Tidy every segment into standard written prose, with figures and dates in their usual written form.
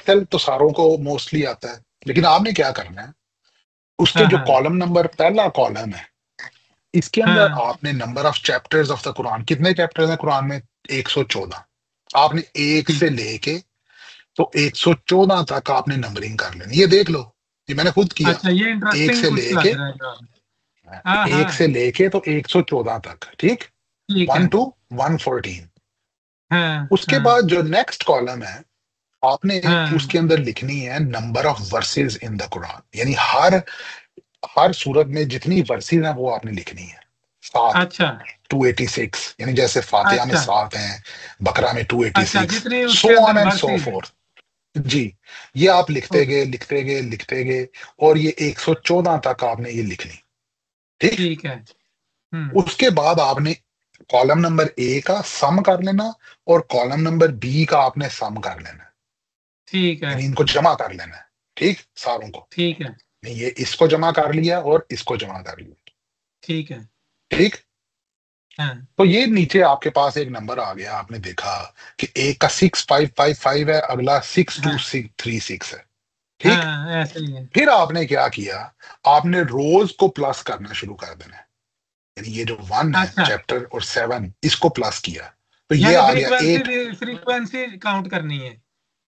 Excel तो सारों को मोस्टली आता है, लेकिन आपने क्या करना है, उसके हाँ जो हाँ कॉलम नंबर, पहला कॉलम है, इसके अंदर हाँ। आपने number of chapters of the Quran, कितने चैप्टर्स हैं कुरान में? 114। आपने एक ठीक से है। लेके तो 114 तक आपने नंबरिंग कर लेनी, ये देख लो, ये मैंने खुद किया। अच्छा, ये एक इंटरेस्टिंग से कुछ लेके लग रहा है जवाब। हाँ एक हाँ। से लेके तो 114 तक, ठीक, ठीक है। 1 टू 114। हाँ उसके हाँ बाद जो नेक्स्ट कॉलम है, आपने हाँ। उसके अंदर लिखनी है number of versus in the Quran, यानी हर हर सूरत में जितनी वर्सेस हैं वो आपने लिखनी है। 7, अच्छा 286, यानी जैसे फातिहा में अच्छा 7 हैं, बकरा में अच्छा, 286, जितनी सो उसके अंदर ऑन एंड सो वर्सेस है। फोर्थ। जी, ये आप लिखते ओके। गए लिखते गए लिखते गए, और ये 114 तक आपने ये लिखनी, ठीक। ठीक है। उसके बाद आपने कॉलम नंबर ए का सम कर लेना, और कॉलम नंबर बी का आपने सम कर लेना, ठीक है। यानी इनको जमा कर लेना है, ठीक, सारों को। ठीक है। नहीं, ये इसको जमा कर लिया और इसको जमा कर लिया, ठीक है। ठीक। हाँ तो ये नीचे आपके पास एक नंबर आ गया, आपने देखा कि एक का 6555 है, अगला सिक्स टू हाँ सिक्स थ्री सिक्स है, ठीक। हाँ, ऐसे ही है। फिर आपने क्या किया, आपने रोज को प्लस करना शुरू कर देना है, यानी ये जो 1 है अच्छा, चैप्टर और 7, इसको प्लस किया, तो ये यानी आ गया फ्रीक्वेंसी 8। फ्रीक्वेंसी काउंट करनी है।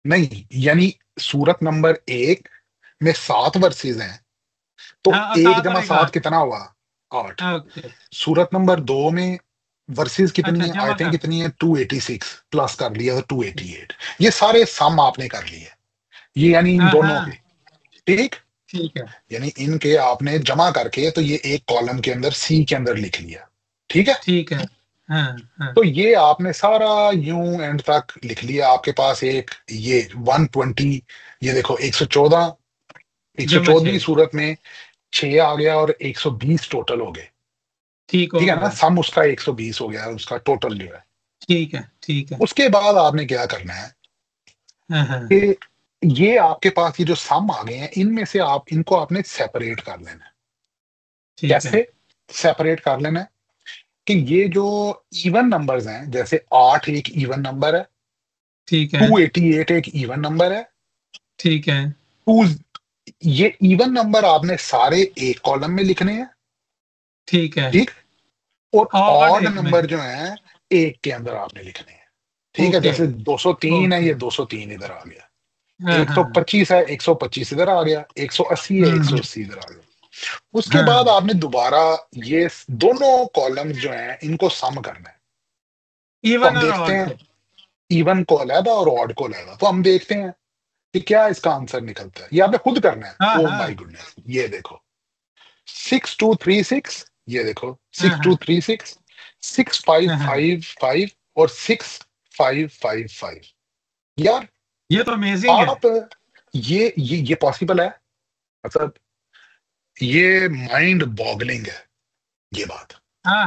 नहीं, यानी सूरत नंबर 1 में 7 वर्सेज हैं, तो हाँ, एक सात और जमा एक सात आठ। कितना हुआ? 8। ओके। सूरत नंबर 2 में वर्सेस कितनी अच्छा, है, जमा आयतें कर। कितनी है? 286, प्लस कर लिया तो 288। ये सारे सम आपने कर लिए, ये यानी इन हाँ दोनों के, हाँ। ठीक। ठीक है। यानी इनके आपने जमा करके तो ये एक कॉलम के अंदर, सी के अंदर लिख लिया, ठीक है। ठीक है। हाँ हाँ। तो ये आपने सारा यूं एंड तक लिख लिया, आपके पास एक ये 120, ये देखो 114, जमा 114वीं 6। सूरत में 6 आ गया, और 120 टोटल हो गए, ठीक ठीक हो है ना, गया। सम उसका 120 हो गया, उसका टोटल जो है। ठीक है। ठीक है। उसके बाद आपने क्या करना है हाँ हाँ। कि ये आपके पास ये जो सम आ गए हैं, इनमें से आप इनको आपने सेपरेट कर लेना है। ठीक है। कैसे सेपरेट कर लेना है? कि ये जो इवन नंबर्स हैं, जैसे 8 एक इवन नंबर है, ठीक है। 288 एक इवन नंबर है, ठीक है। टू, ये इवन नंबर आपने सारे एक कॉलम में लिखने हैं, ठीक है। ठीक। और ऑड ऑड एक में। नंबर जो है एक के अंदर आपने लिखने हैं, ठीक है। ओके। जैसे 203 है, ओके। ये 203 इधर आ गया, हाँ हाँ। 125 है, 125 इधर आ गया, 180 है, हम्म। 180 इधर आ गया। उसके बाद हाँ। आपने दोबारा ये दोनों कॉलम्स जो हैं इनको सम करना है। तो इवन हम और देखते ऑड हैं, को। इवन को अलहदा और ऑड को अलहदा, तो हम देखते हैं कि क्या इसका आंसर निकलता है। ये आपने खुद करना है। हाँ ओ माय हाँ गुडनेस, ये देखो 6236, ये देखो हाँ सिक्स टू हाँ थ्री सिक्स 6555 और 6555। यार, ये तो अमेजिंग है। आप, ये पॉसिबल है, मतलब ये माइंड बॉगलिंग है, ये बात। हाँ